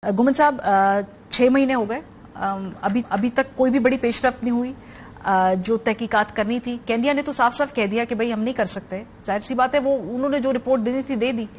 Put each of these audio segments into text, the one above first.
गुमन साहब 6 महीने हो गए, अभी तक कोई भी बड़ी पेशरफ्त नहीं हुई। जो तहकीकात करनी थी, केन्या ने तो साफ साफ कह दिया कि भाई हम नहीं कर सकते। जाहिर सी बात है, वो उन्होंने जो रिपोर्ट देनी थी दे दी।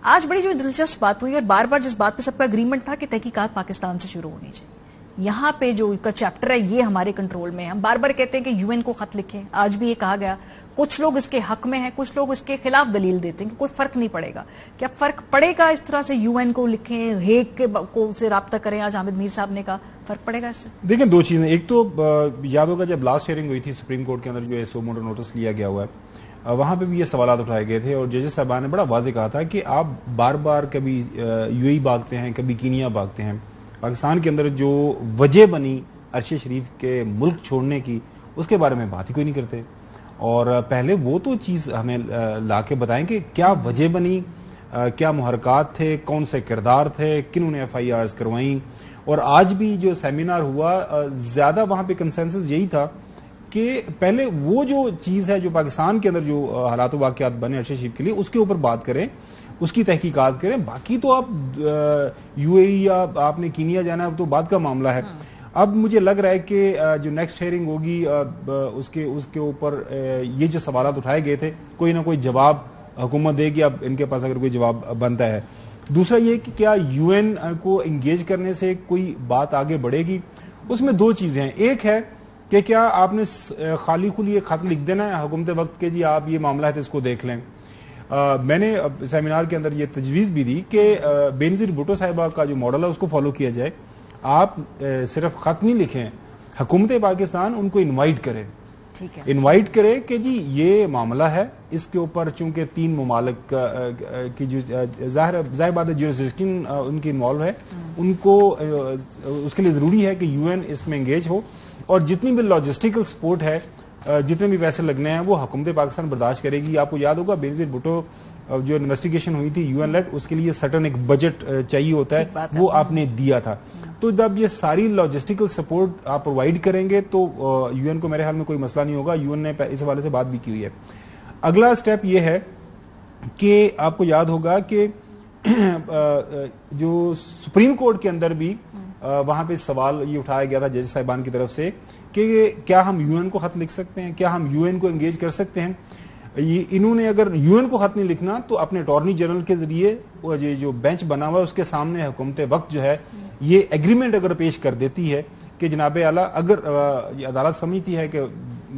आज बड़ी जो दिलचस्प बात हुई और बार बार जिस बात पे सबका एग्रीमेंट था कि तहकीकात पाकिस्तान से शुरू होनी चाहिए, यहाँ पे जो का चैप्टर है ये हमारे कंट्रोल में है। हम बार बार कहते हैं कि यूएन को खत लिखें, आज भी ये कहा गया। कुछ लोग इसके हक में हैं, कुछ लोग इसके खिलाफ दलील देते हैं कि कोई फर्क नहीं पड़ेगा। क्या फर्क पड़ेगा इस तरह से यूएन को लिखें, हेग के को से राब्ता करें? आज हामिद मीर साहब ने कहा फर्क पड़ेगा इससे। देखिए, दो चीजें। एक तो याद होगा जब लास्ट हियरिंग हुई थी सुप्रीम कोर्ट के अंदर, जो एसओ मोटो नोटिस लिया गया हुआ है, वहां पे भी ये सवाल उठाए गए थे और जजेस साहबान ने बड़ा वाज़ेह कहा था कि आप बार बार कभी यूएई भागते हैं, कभी कीनिया भागते हैं। पाकिस्तान के अंदर जो वजह बनी अरशद शरीफ के मुल्क छोड़ने की, उसके बारे में बात ही कोई नहीं करते। और पहले वो तो चीज़ हमें ला के बताएं कि क्या वजह बनी, क्या मुहरकात थे, कौन से किरदार थे, किन्होंने FIRs करवाई। और आज भी जो सेमिनार हुआ, ज़्यादा वहाँ पे कंसेंसस यही था कि पहले वो जो चीज़ है जो पाकिस्तान के अंदर जो हालात वाक़यात बने अरशद शरीफ के लिए, उसके ऊपर बात करें, उसकी तहकीकात करें। बाकी तो आप यूएई या आपने कीनिया जाना है तो बात का मामला है। अब मुझे लग रहा है कि जो नेक्स्ट हियरिंग होगी उसके ऊपर ये जो सवाल उठाए गए थे, कोई ना कोई जवाब हुकूमत देगी। अब इनके पास अगर कोई जवाब बनता है। दूसरा ये कि क्या यूएन को इंगेज करने से कोई बात आगे बढ़ेगी। उसमें दो चीजें हैं। एक है कि क्या आपने खाली खुली खत लिख देना है हुकूमत वक्त के, जी आप ये मामला है तो इसको देख लें। मैंने सेमिनार के अंदर ये तजवीज़ भी दी कि बेनज़ीर भुट्टो साहिबा का जो मॉडल है उसको फॉलो किया जाए। आप सिर्फ खत नहीं लिखें, हुकूमत पाकिस्तान उनको इनवाइट करे, इनवाइट करे कि जी ये मामला है, इसके ऊपर चूंकि 3 ममालिक की जो ज़ाहिर बात है ज्यूरिसडिक्शन उनकी इन्वॉल्व है, उनको उसके लिए ज़रूरी है कि यूएन इसमें एंगेज हो। और जितनी भी लॉजिस्टिकल सपोर्ट है, जितने भी पैसे लगने हैं, वो हुकूमत पाकिस्तान बर्दाश्त करेगी। आपको याद होगा बेनज़ीर भुट्टो जो इन्वेस्टिगेशन हुई थी यूएन लेड, उसके लिए सर्टन एक बजट चाहिए होता है, वो आपने दिया था। तो जब ये सारी लॉजिस्टिकल सपोर्ट आप प्रोवाइड करेंगे तो यूएन को मेरे ख्याल में कोई मसला नहीं होगा। यूएन ने इस हवाले से बात भी की हुई है। अगला स्टेप ये है कि आपको याद होगा कि जो सुप्रीम कोर्ट के अंदर भी वहां पे सवाल ये उठाया गया था जज साहिबान की तरफ से कि क्या हम यूएन को खत लिख सकते हैं, क्या हम यूएन को एंगेज कर सकते हैं। इन्होंने अगर यूएन को खत नहीं लिखना तो अपने अटॉर्नी जनरल के जरिए ये जो बेंच बना हुआ है उसके सामने हुकूमत वक्त जो है ये एग्रीमेंट अगर पेश कर देती है कि जनाब आला, अगर अदालत समझती है कि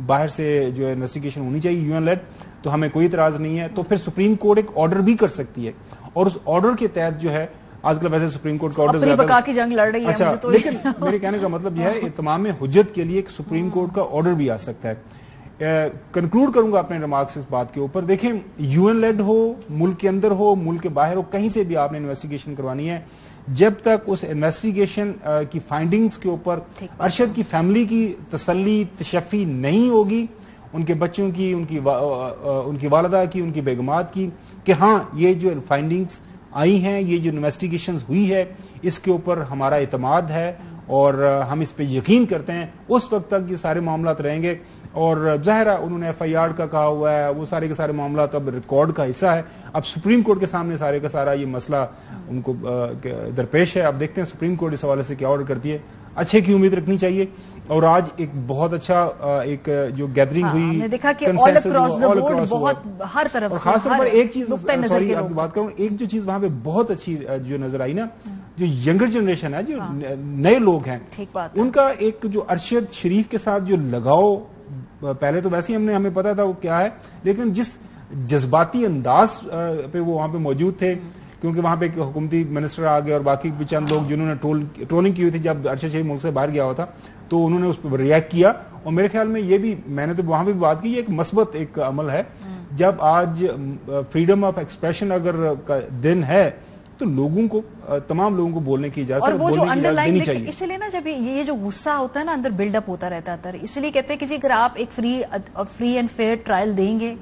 बाहर से जो इन्वेस्टिगेशन होनी चाहिए यूएन लेड, तो हमें कोई इतराज नहीं है, तो फिर सुप्रीम कोर्ट एक ऑर्डर भी कर सकती है। और उस ऑर्डर के तहत जो है, आजकल वैसे सुप्रीम कोर्ट का ऑर्डर की जंग लड़ रही है। अच्छा, तो लेकिन मेरे कहने का मतलब यह है तमाम हुज्जत के लिए एक सुप्रीम कोर्ट का ऑर्डर भी आ सकता है। कंक्लूड करूंगा अपने रिमार्क्स इस बात के ऊपर। देखें, यूएन लेड हो, मुल्क के अंदर हो, मुल्क के बाहर हो, कहीं से भी आपने इन्वेस्टिगेशन करवानी है, जब तक उस इन्वेस्टिगेशन की फाइंडिंग्स के ऊपर अरशद की फैमिली की तसल्ली तशफ़ी नहीं होगी, उनके बच्चों की, उनकी वालदा की, उनकी बेगमात की, कि हाँ ये जो फाइंडिंग्स आई हैं, ये जो इन्वेस्टिगेशन हुई है, इसके ऊपर हमारा इतमाद है और हम इस पे यकीन करते हैं, उस वक्त तक ये सारे मामलात रहेंगे। और ज़ाहिर उन्होंने FIR का कहा हुआ है, वो सारे के सारे मामलात अब रिकॉर्ड का हिस्सा है। अब सुप्रीम कोर्ट के सामने सारे का सारा ये मसला उनको दरपेश है। अब देखते हैं सुप्रीम कोर्ट इस हवाले से क्या ऑर्डर करती है। अच्छे की उम्मीद रखनी चाहिए। और आज एक बहुत अच्छा एक जो गैदरिंग हुई, हमने देखा कि ऑल अक्रॉस द बोर्ड बहुत हर तरफ से, खासतौर पर एक चीज, सॉरी आपकी बात करूं, एक जो चीज वहां पे बहुत अच्छी जो नजर आई ना, जो यंगर जनरेशन है, जो नए लोग हैं, उनका एक जो अरशद शरीफ के साथ जो लगाव, पहले तो वैसे ही हमें पता था वो क्या है, लेकिन जिस जज्बाती अंदाज पे वो वहां पे मौजूद थे, क्योंकि वहां पे हुकूमती मिनिस्टर आ गए और बाकी भी चंद लोग जिन्होंने ट्रोलिंग की हुई थी जब अरशद शरीफ मुल्क से बाहर गया हुआ था, तो उन्होंने उस पर रिएक्ट किया। और मेरे ख्याल में ये भी, मैंने तो वहां भी बात की, ये एक मस्बत एक अमल है। जब आज फ्रीडम ऑफ एक्सप्रेशन अगर का दिन है तो लोगों को, तमाम लोगों को बोलने की इजाजत और वो जो अंडरलाइन चाहिए। इसलिए ना जब ये जो गुस्सा होता है ना अंदर बिल्डअप होता रहता है, इसलिए कहते हैं कि जी अगर आप एक फ्री एंड फेयर ट्रायल देंगे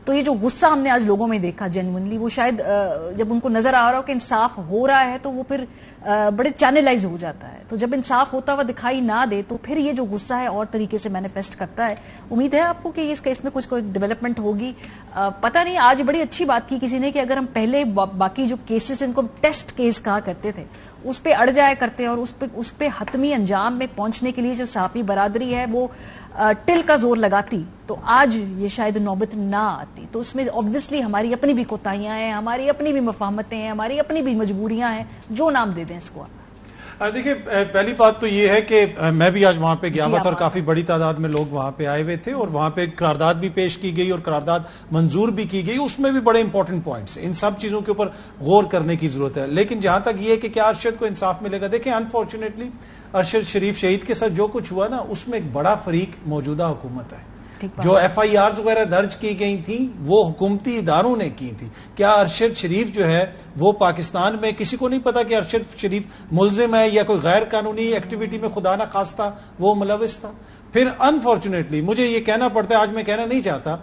तो ये जो गुस्सा हमने आज लोगों में देखा जेन्युइनली, वो शायद जब उनको नजर आ रहा हो कि इंसाफ हो रहा है तो वो फिर बड़े चैनलाइज हो जाता है। तो जब इंसाफ होता हुआ दिखाई ना दे तो फिर ये जो गुस्सा है और तरीके से मैनिफेस्ट करता है। उम्मीद है आपको कि इस केस में कुछ कोई डेवलपमेंट होगी? पता नहीं, आज बड़ी अच्छी बात की किसी ने कि अगर हम पहले बाकी जो केसेस इनको टेस्ट केस कहा करते थे اس پہ اڑ جایا کرتے ہیں اور اس پہ حتمی انجام میں پہنچنے کے لیے جو صحافی برادری ہے وہ ٹل کا زور لگاتی تو آج یہ شاید نوبت نہ آتی. تو اس میں obviously ہماری اپنی بھی کوتاہیاں ہیں, ہماری اپنی بھی مفاہمتیں ہیں, ہماری اپنی بھی مجبوریاں ہیں, جو نام دے دیں اس کو. دیکھیں پہلی بات تو یہ ہے کہ میں بھی آج وہاں پہ گیا ہوا تھا اور کافی بڑی تعداد میں لوگ وہاں پہ آئے ہوئے تھے اور وہاں پہ قرارداد بھی پیش کی گئی اور قرارداد منظور بھی کی گئی. اس میں بھی بڑے امپورٹنٹ پوائنٹس ہیں, ان سب چیزوں کے اوپر غور کرنے کی ضرورت ہے. لیکن جہاں تک یہ ہے کہ کیا ارشد کو انصاف ملے گا, دیکھیں انفارچونیٹلی ارشد شریف شہید کے ساتھ جو کچھ ہوا نا اس میں ایک بڑا فریق موجودہ حکومت ہے. جو ایف آئی آرز وغیرہ درج کی گئی تھیں وہ حکومتی اداروں نے کی تھی. کیا ارشد شریف جو ہے وہ پاکستان میں کسی کو نہیں پتا کہ ارشد شریف ملزم ہے یا کوئی غیر قانونی ایکٹیویٹی میں خدا نہ خواستہ وہ ملوث تھا. پھر انفارچونیٹلی مجھے یہ کہنا پڑتا ہے, آج میں کہنا نہیں چاہتا,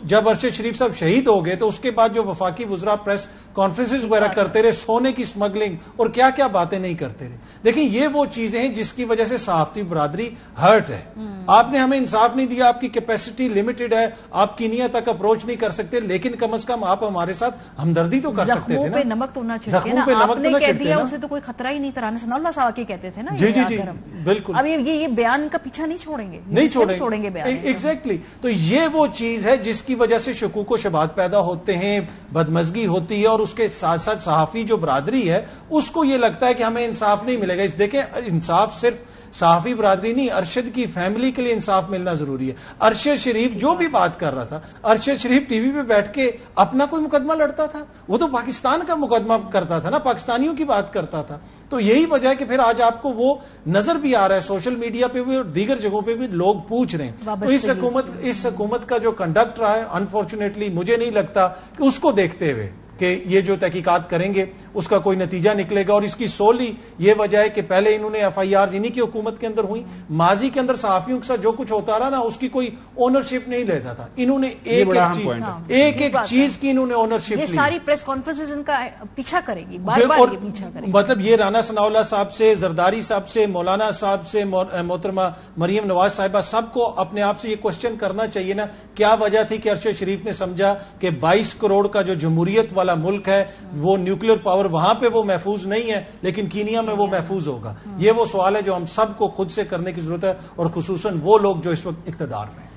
جب ارشد شریف صاحب شہید ہو گئے تو اس کے بعد جو وفاقی وزراء پریس کانفرنسز وغیرہ کرتے رہے, سونے کی سمگلنگ اور کیا کیا باتیں نہیں کرتے رہے. دیکھیں یہ وہ چیزیں ہیں جس کی وجہ سے صحافتی برادری ہرٹ ہے. آپ نے ہمیں انصاف نہیں دیا, آپ کی کیپیسٹی لمیٹڈ ہے, آپ کینیا تک اپروچ نہیں کر سکتے, لیکن کم از کم آپ ہمارے ساتھ ہمدردی تو کر سکتے تھے نا. نمک تو نہ چھڑکے نا, آپ نے کہہ دیا اسے تو کوئی خطرہ ہی نہیں تھا. رانا ثناء اللہ صاحب کے کہتے تھے نا. جی جی جی بالکل. اب یہ بیان کا پیچھا نہیں چھوڑیں گے, نہیں چھوڑیں گے بیان. ایگزیکٹلی. تو یہ وہ چیز ہے جس کی وجہ سے شکوک و شبہات پیدا ہوتے ہیں, بدمزگی ہوتی ہے, اور اس کے ساتھ ساتھ صحافی جو برادری ہے اس کو یہ لگتا ہے کہ ہمیں انصاف نہیں ملے گا. دیکھیں انصاف صرف صحافی برادری نہیں, ارشد کی فیملی کے لیے انصاف ملنا ضروری ہے. ارشد شریف جو بھی بات کر رہا تھا, ارشد شریف ٹی وی پہ بیٹھ کے اپنا کوئی مقدمہ لڑتا تھا, وہ تو پاکستان کا مقدمہ کرتا تھا نا, پاکستانیوں کی بات کرتا تھا. تو یہی وجہ ہے کہ پھر آج آپ کو وہ نظر بھی آ رہا ہے سوشل میڈیا پہ بھی اور دیگر جگہوں پہ بھی لوگ پوچھ رہے ہیں. تو اس حکومت کا جو کنڈکٹ رہا ہے انفارچونیٹلی مجھے نہیں لگتا کہ اس کو دیکھتے ہوئے کہ یہ جو تحقیقات کریں گے اس کا کوئی نتیجہ نکلے گا. اور اس کی سولی یہ وجہ ہے کہ پہلے انہوں نے ایف آئی آرز انہی کی حکومت کے اندر ہوئی, ماضی کے اندر صحافیوں کے ساتھ جو کچھ ہوتا رہا نا اس کی کوئی اونرشپ نہیں لیتا تھا. انہوں نے ایک چیز کی انہوں نے اونرشپ لی. یہ ساری پریس کانفرنسز ان کا پیچھا کرے گی, بار بار یہ پیچھا کرے گی. مطلب یہ رانا ثناء اللہ صاحب سے, زرداری صاحب سے, مولانا صاحب سے, محترمہ مریم نواز صاحبہ, سب کو اپنے آپ سے یہ کوشچن کرنا چاہیے نا, کیا وجہ تھی کہ ارشد شریف نے سمجھا کہ 22 کروڑ کا جو جمہوریت والا ملک ہے وہ نیوکلیر پاور وہاں پہ وہ محفوظ نہیں ہے لیکن کینیا میں وہ محفوظ ہوگا. یہ وہ سوال ہے جو ہم سب کو خود سے کرنے کی ضرورت ہے, اور خصوصاً وہ لوگ جو اس وقت اقتدار میں ہیں.